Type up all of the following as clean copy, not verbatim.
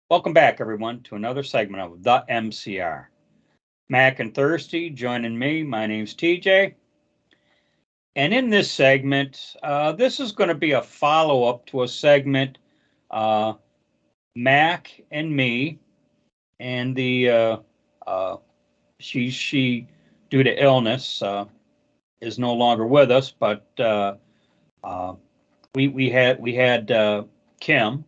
Welcome back, everyone, to another segment of The MCR. Mac and Thirsty joining me. My name's TJ. And in this segment, this is going to be a follow-up to a segment Mac and me and the she due to illness is no longer with us, but we had Kim.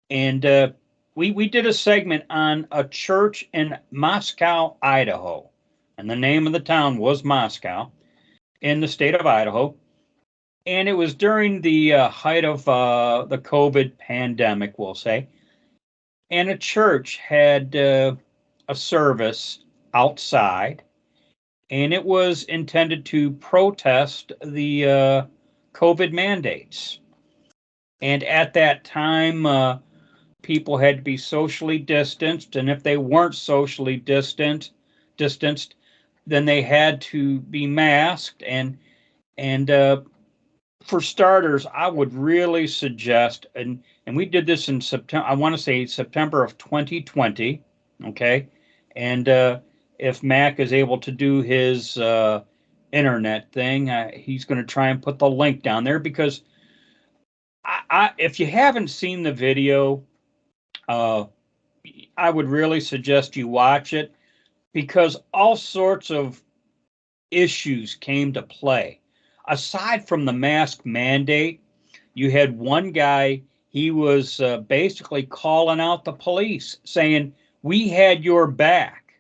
And we did a segment on a church in Moscow, Idaho. And the name of the town was Moscow in the state of Idaho. And it was during the height of the COVID pandemic, we'll say. And a church had a service outside. And it was intended to protest the COVID mandates. And at that time, people had to be socially distanced, and if they weren't socially distanced, then they had to be masked. And for starters, I would really suggest, and we did this in September. I want to say September of 2020. Okay, and if Mac is able to do his internet thing, he's going to try and put the link down there, because if you haven't seen the video, I would really suggest you watch it, because all sorts of issues came to play. Aside from the mask mandate, you had one guy, he was basically calling out the police, saying, we had your back.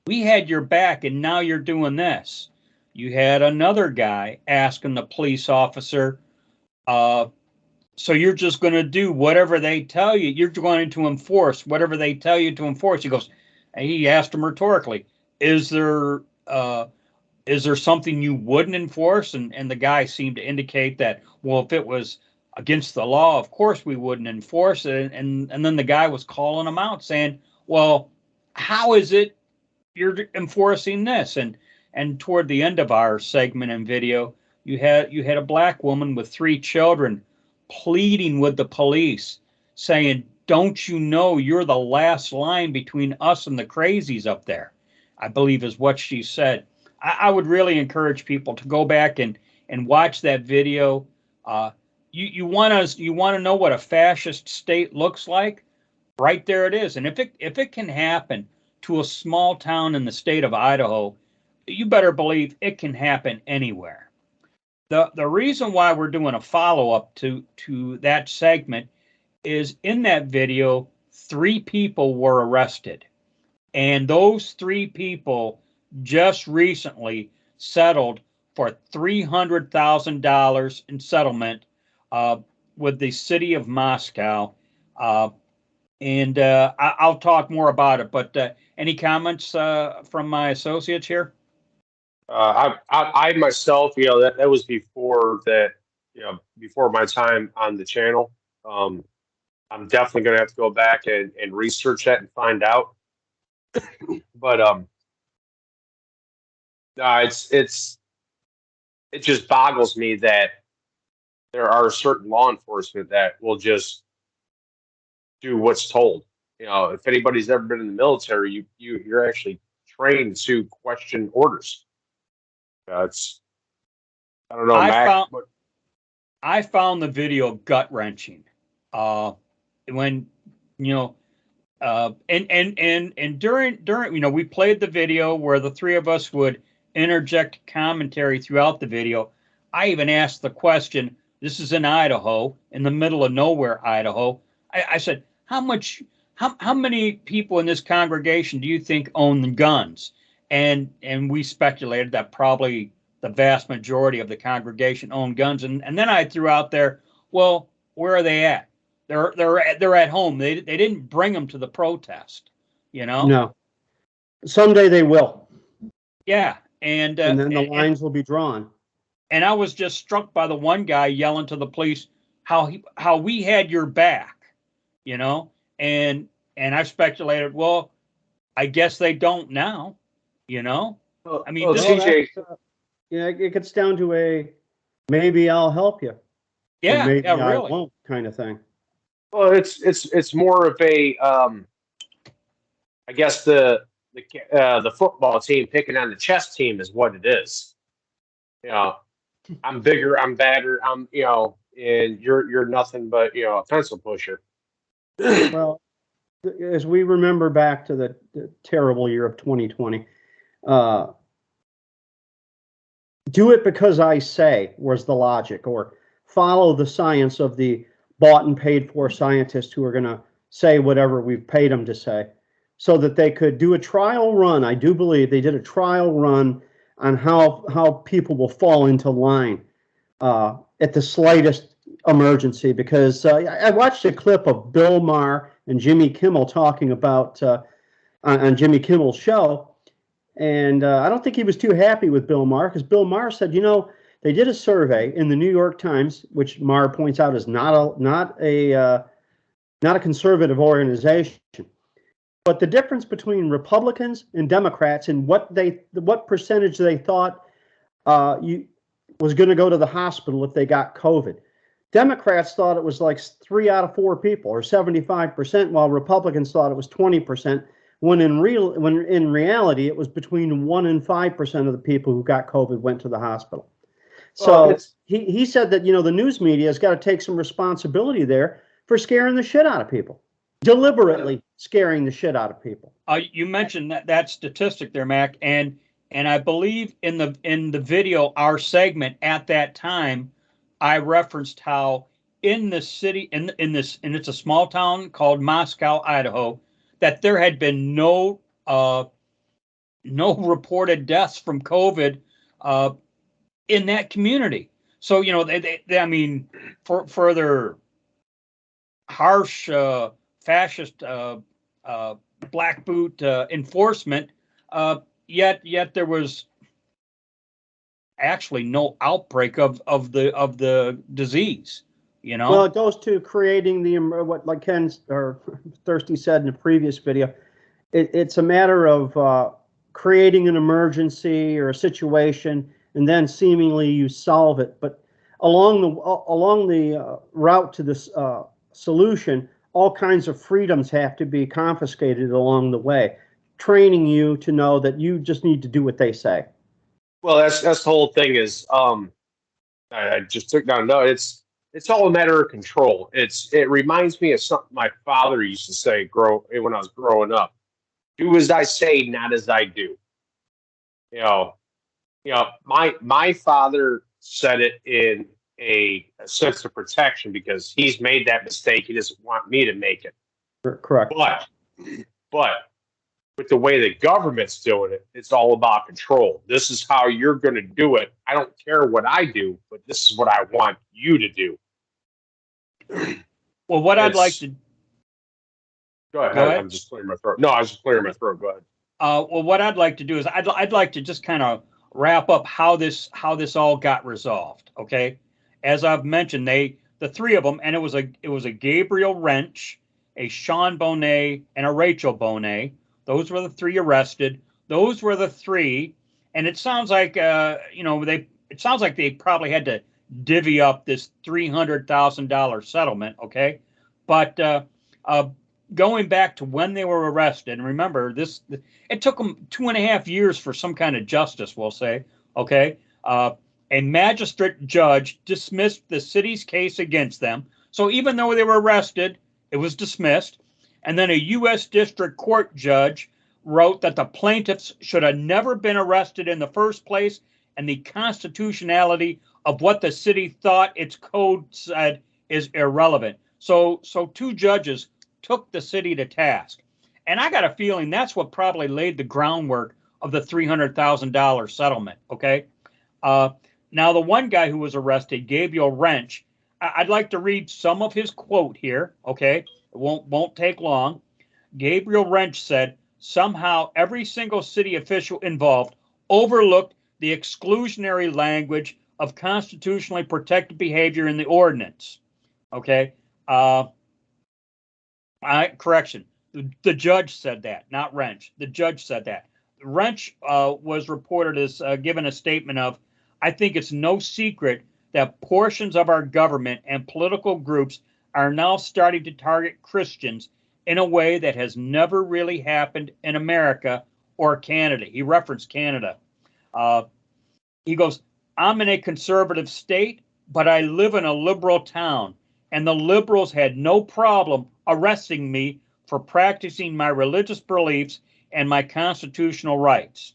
We had your back, and now you're doing this. You had another guy asking the police officer, so you're just going to do whatever they tell you. You're going to enforce whatever they tell you to enforce. He asked him rhetorically, is there something you wouldn't enforce? And the guy seemed to indicate that, well, if it was against the law, of course we wouldn't enforce it. And then the guy was calling him out, saying, well, how is it you're enforcing this? And toward the end of our segment and video, you had a black woman with 3 children pleading with the police, saying, don't you know you're the last line between us and the crazies up there, I believe is what she said. I would really encourage people to go back and watch that video. You want to know what a fascist state looks like? Right there it is. And if it can happen to a small town in the state of Idaho, you better believe it can happen anywhere. The reason why we're doing a follow-up to that segment is, in that video, 3 people were arrested. And those 3 people just recently settled for $300,000 in settlement with the city of Moscow. And I'll talk more about it. But any comments from my associates here? I myself, that was before that, before my time on the channel. I'm definitely going to have to go back and research that and find out. But it just boggles me that there are certain law enforcement that will just do what's told. If anybody's ever been in the military, you're actually trained to question orders. I don't know, Mac. I found the video gut wrenching. When and during we played the video where the 3 of us would interject commentary throughout the video. I even asked the question. This is in Idaho, in the middle of nowhere, Idaho. I said, how many people in this congregation do you think own guns? And we speculated that probably the vast majority of the congregation owned guns. And then I threw out there, well, where are they at? They're at home. They didn't bring them to the protest, No. Someday they will. Yeah, and then the lines will be drawn. And I was just struck by the one guy yelling to the police how we had your back, and I speculated, well, I guess they don't now, I mean, well, this, TJ, Yeah, it gets down to a maybe I'll help you or yeah, maybe I really. won't kind of thing. well, it's more of a I guess the football team picking on the chess team is what it is. You know, I'm bigger, I'm badder, and you're nothing but a pencil pusher. Well, as we remember back to the terrible year of 2020, uh, do it because I say was the logic, or follow the science of the bought and paid for scientists who are going to say whatever we've paid them to say, so that they could do a trial run. I do believe they did a trial run on how people will fall into line at the slightest emergency. Because I watched a clip of Bill Maher and Jimmy Kimmel talking about on Jimmy Kimmel's show. And I don't think he was too happy with Bill Maher, because Bill Maher said, they did a survey in the New York Times, which Maher points out is not a conservative organization. But the difference between Republicans and Democrats and what percentage they thought was going to go to the hospital if they got COVID. Democrats thought it was like 3 out of 4 people, or 75%, while Republicans thought it was 20%. When in reality, it was between 1% and 5% of the people who got COVID went to the hospital. So he said that the news media has got to take some responsibility there for scaring the shit out of people, deliberately scaring the shit out of people. You mentioned that statistic there, Mac, and I believe in the video, our segment at that time, I referenced how in the city, and it's a small town called Moscow, Idaho, that there had been no reported deaths from COVID in that community. So they I mean, for their harsh fascist black boot enforcement, yet there was actually no outbreak of the disease. Well, it goes to creating what, like Ken or Thirsty said in the previous video. It's a matter of creating an emergency or a situation, and then seemingly you solve it. But along the route to this solution, all kinds of freedoms have to be confiscated along the way, training you to know that you just need to do what they say. Well, that's the whole thing. Is I just took down a note. It's all a matter of control. It reminds me of something my father used to say when I was growing up. Do as I say, not as I do. My father said it in a sense of protection, because he's made that mistake. He doesn't want me to make it. Correct. But with the way the government's doing it, it's all about control. This is how you're going to do it. I don't care what I do, but this is what I want you to do. Well, what I'd like to go ahead. I'm just clearing my throat. No, I was just clearing my throat. Go ahead. Well, what I'd like to do is I'd like to just kind of wrap up how this all got resolved. Okay, as I've mentioned, the three of them, and it was a Gabriel Wrench, a Sean Bonet, and a Rachel Bonet. Those were the three arrested. Those were the three, and it sounds like it sounds like they probably had to divvy up this $300,000 settlement. Okay, but going back to when they were arrested, and remember it took them 2.5 years for some kind of justice, we'll say. Okay, a magistrate judge dismissed the city's case against them. So even though they were arrested, it was dismissed. And then a U.S. District Court judge wrote that the plaintiffs should have never been arrested in the first place, and the constitutionality of what the city thought its code said is irrelevant. So 2 judges took the city to task. And I got a feeling that's what probably laid the groundwork of the $300,000 settlement, okay? Now, the one guy who was arrested, Gabriel Wrench, I'd like to read some of his quote here, okay? It won't take long. Gabriel Wrench said, somehow every single city official involved overlooked the exclusionary language of constitutionally protected behavior in the ordinance. Okay. Correction. The judge said that, not Wrench. The judge said that. Wrench was reported as given a statement of, I think it's no secret that portions of our government and political groups are now starting to target Christians in a way that has never really happened in America or Canada. He referenced Canada. He goes, I'm in a conservative state, but I live in a liberal town, and the liberals had no problem arresting me for practicing my religious beliefs and my constitutional rights.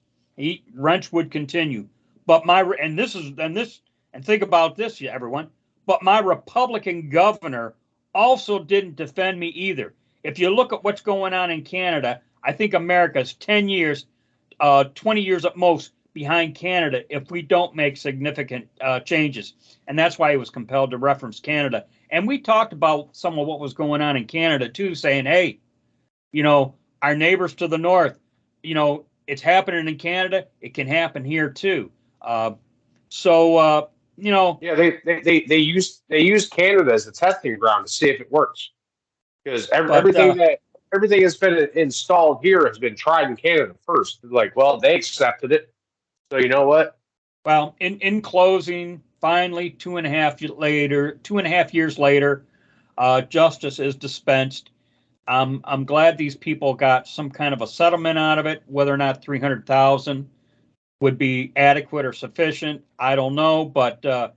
Wrench would continue, but and think about this, everyone. But my Republican governor also didn't defend me either. If you look at what's going on in Canada, I think America's 10 years, 20 years at most behind Canada if we don't make significant changes. And that's why he was compelled to reference Canada. And we talked about some of what was going on in Canada too, saying, hey, our neighbors to the north, it's happening in Canada. It can happen here too. Yeah, they use Canada as a testing ground to see if it works, because everything that's been installed here has been tried in Canada first. Like, well, they accepted it, so you know what? Well, in closing, finally, 2.5 years later, justice is dispensed. I'm glad these people got some kind of a settlement out of it. Whether or not $300,000 would be adequate or sufficient, I don't know, but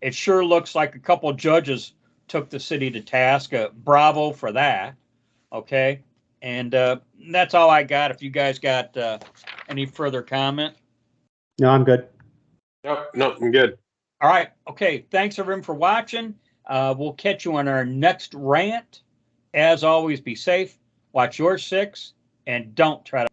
it sure looks like a couple of judges took the city to task. Bravo for that. Okay, and that's all I got. If you guys got any further comment. No, I'm good. No, I'm good. All right. Okay. Thanks everyone for watching. We'll catch you on our next rant. As always, be safe, watch your six, and don't try to